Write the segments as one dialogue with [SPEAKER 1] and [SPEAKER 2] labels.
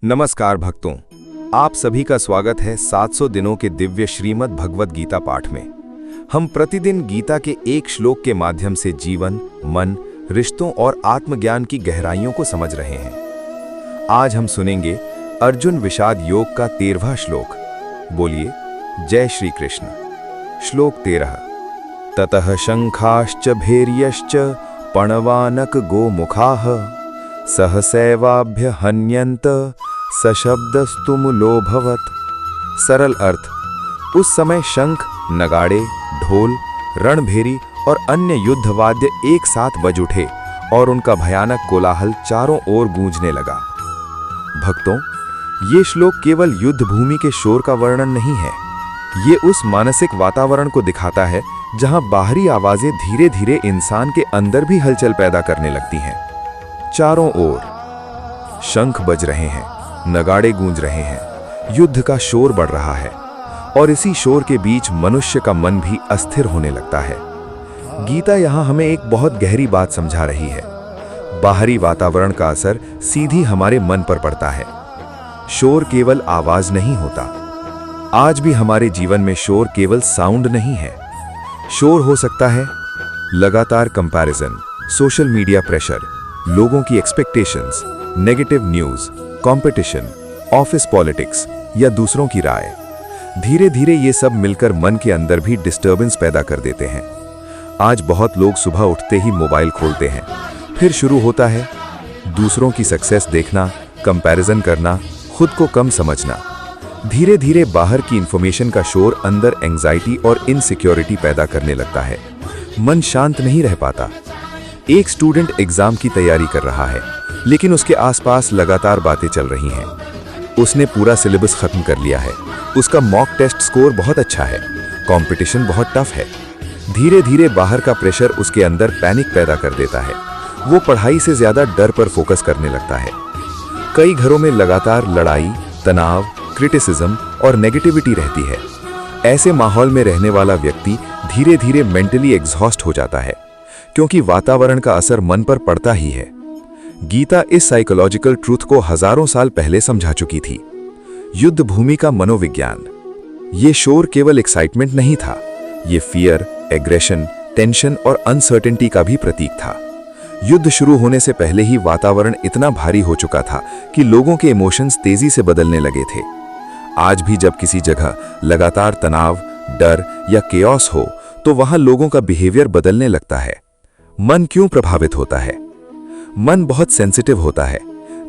[SPEAKER 1] नमस्कार भक्तों, आप सभी का स्वागत है 700 दिनों के दिव्य श्रीमद् भगवद गीता पाठ में। हम प्रतिदिन गीता के एक श्लोक के माध्यम से जीवन, मन, रिश्तों और आत्मज्ञान की गहराइयों को समझ रहे हैं। आज हम सुनेंगे अर्जुन विषाद योग का 13वां श्लोक। बोलिए जय श्री कृष्ण। श्लोक 13। ततः शंखाश्च भैर्यश्च पणवानक गोमुखाः सहसैवाभ्य हन्यन्त सशब्दस्तुमुलोभवत्। सरल अर्थ, उस समय शंख, नगाड़े, ढोल, रणभेरी और अन्य युद्धवाद्य एक साथ बज उठे और उनका भयानक कोलाहल चारों ओर गूंजने लगा। भक्तों, ये श्लोक केवल युद्ध भूमि के शोर का वर्णन नहीं है। ये उस मानसिक वातावरण को दिखाता है जहां बाहरी आवाजें धीरे धीरे इंसान के अंदर भी हलचल पैदा करने लगती हैं। चारों ओर शंख बज रहे हैं, नगाड़े गूंज रहे हैं, युद्ध का शोर बढ़ रहा है और इसी शोर के बीच मनुष्य का मन भी अस्थिर होने लगता है। गीता यहां हमें एक बहुत गहरी बात समझा रही है। बाहरी वातावरण का असर सीधी हमारे मन पर पड़ता है। शोर केवल आवाज नहीं होता। आज भी हमारे जीवन में शोर केवल साउंड नहीं है। शोर हो सकता है लगातार कंपैरिजन, सोशल मीडिया प्रेशर, लोगों की expectations, negative news, competition, office politics या दूसरों की राय। धीरे धीरे ये सब मिलकर मन के अंदर भी डिस्टर्बेंस पैदा कर देते हैं। आज बहुत लोग सुबह उठते ही मोबाइल खोलते हैं, फिर शुरू होता है दूसरों की सक्सेस देखना, कंपैरिजन करना, खुद को कम समझना। धीरे धीरे बाहर की इंफॉर्मेशन का शोर अंदर एंजाइटी और इनसिक्योरिटी पैदा करने लगता है। मन शांत नहीं रह पाता। एक स्टूडेंट एग्जाम की तैयारी कर रहा है, लेकिन उसके आसपास लगातार बातें चल रही हैं। उसने पूरा सिलेबस खत्म कर लिया है, उसका मॉक टेस्ट स्कोर बहुत अच्छा है, कंपटीशन बहुत टफ है। धीरे धीरे बाहर का प्रेशर उसके अंदर पैनिक पैदा कर देता है। वो पढ़ाई से ज्यादा डर पर फोकस करने लगता है। कई घरों में लगातार लड़ाई, तनाव, क्रिटिसिज्म और नेगेटिविटी रहती है। ऐसे माहौल में रहने वाला व्यक्ति धीरे धीरे मेंटली एग्जॉस्ट हो जाता है, क्योंकि वातावरण का असर मन पर पड़ता ही है। गीता इस साइकोलॉजिकल ट्रूथ को हजारों साल पहले समझा चुकी थी। युद्ध भूमि का मनोविज्ञान। ये शोर केवल एक्साइटमेंट नहीं था, ये फियर, एग्रेशन, टेंशन और अनसर्टेनिटी का भी प्रतीक था। युद्ध शुरू होने से पहले ही वातावरण इतना भारी हो चुका था कि लोगों के इमोशंस तेजी से बदलने लगे थे। आज भी जब किसी जगह लगातार तनाव, डर या केओस हो, तो वहां लोगों का बिहेवियर बदलने लगता है। मन क्यों प्रभावित होता है? मन बहुत सेंसिटिव होता है।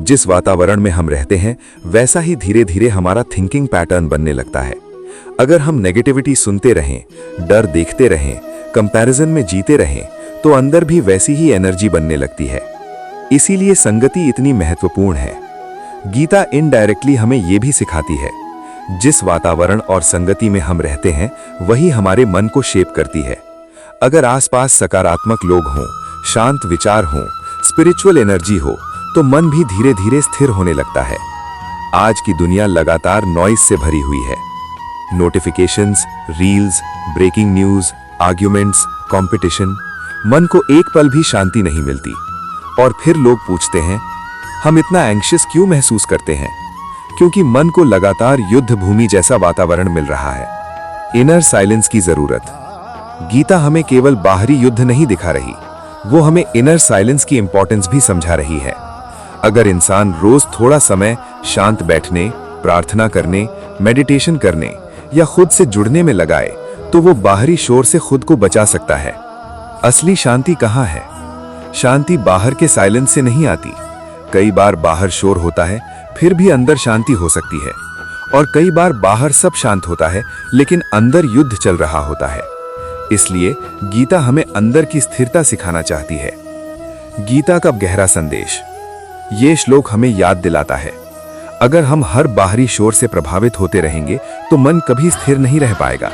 [SPEAKER 1] जिस वातावरण में हम रहते हैं, वैसा ही धीरे धीरे हमारा थिंकिंग पैटर्न बनने लगता है। अगर हम नेगेटिविटी सुनते रहें, डर देखते रहें, कंपैरिजन में जीते रहें, तो अंदर भी वैसी ही एनर्जी बनने लगती है। इसीलिए संगति इतनी महत्वपूर्ण है। गीता इनडायरेक्टली हमें यह भी सिखाती है, जिस वातावरण और संगति में हम रहते हैं, वही हमारे मन को शेप करती है। अगर आसपास सकारात्मक लोग हों, शांत विचार हों, स्पिरिचुअल एनर्जी हो, तो मन भी धीरे धीरे स्थिर होने लगता है। आज की दुनिया लगातार नॉइज से भरी हुई है। Notifications, reels, breaking news, arguments, competition. मन को एक पल भी शांति नहीं मिलती। और फिर लोग पूछते हैं, हम इतना एंग्शियस क्यों महसूस करते हैं? क्योंकि मन को लगातार युद्ध भूमि जैसा वातावरण मिल रहा है। इनर साइलेंस की जरूरत। गीता हमें केवल बाहरी युद्ध नहीं दिखा रही, वो हमें इनर साइलेंस की इंपॉर्टेंस भी समझा रही है। अगर इंसान रोज थोड़ा समय शांत बैठने, प्रार्थना करने, मेडिटेशन करने या खुद से जुड़ने में लगाए, तो वो बाहरी शोर से खुद को बचा सकता है। असली शांति कहाँ है? शांति बाहर के साइलेंस से नहीं आती। कई बार बाहर शोर होता है, फिर भी अंदर शांति हो सकती है। और कई बार बाहर सब शांत होता है, लेकिन अंदर युद्ध चल रहा होता है। इसलिए गीता हमें अंदर की स्थिरता सिखाना चाहती है। गीता का गहरा संदेश। ये श्लोक हमें याद दिलाता है, अगर हम हर बाहरी शोर से प्रभावित होते रहेंगे, तो मन कभी स्थिर नहीं रह पाएगा।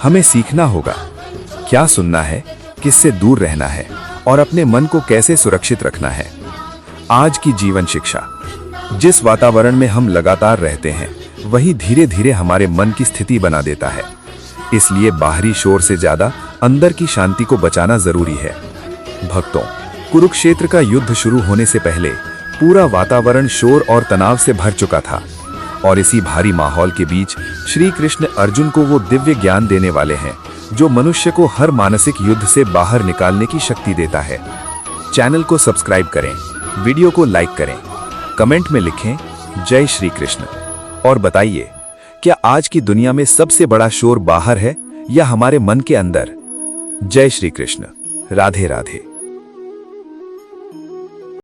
[SPEAKER 1] हमें सीखना होगा क्या सुनना है, किससे दूर रहना है और अपने मन को कैसे सुरक्षित रखना है। आज की जीवन शिक्षा। जिस वातावरण में हम लगातार रहते हैं, वही धीरे धीरे हमारे मन की स्थिति बना देता है। इसलिए बाहरी शोर से ज्यादा अंदर की शांति को बचाना जरूरी है। भक्तों, कुरुक्षेत्र का युद्ध शुरू होने से पहले पूरा वातावरण शोर और तनाव से भर चुका था। और इसी भारी माहौल के बीच श्री कृष्ण अर्जुन को वो दिव्य ज्ञान देने वाले हैं जो मनुष्य को हर मानसिक युद्ध से बाहर निकालने की शक्ति देता है। चैनल को सब्सक्राइब करें, वीडियो को लाइक करें, कमेंट में लिखें जय श्री कृष्ण और बताइए, क्या आज की दुनिया में सबसे बड़ा शोर बाहर है या हमारे मन के अंदर? जय श्री कृष्ण। राधे राधे।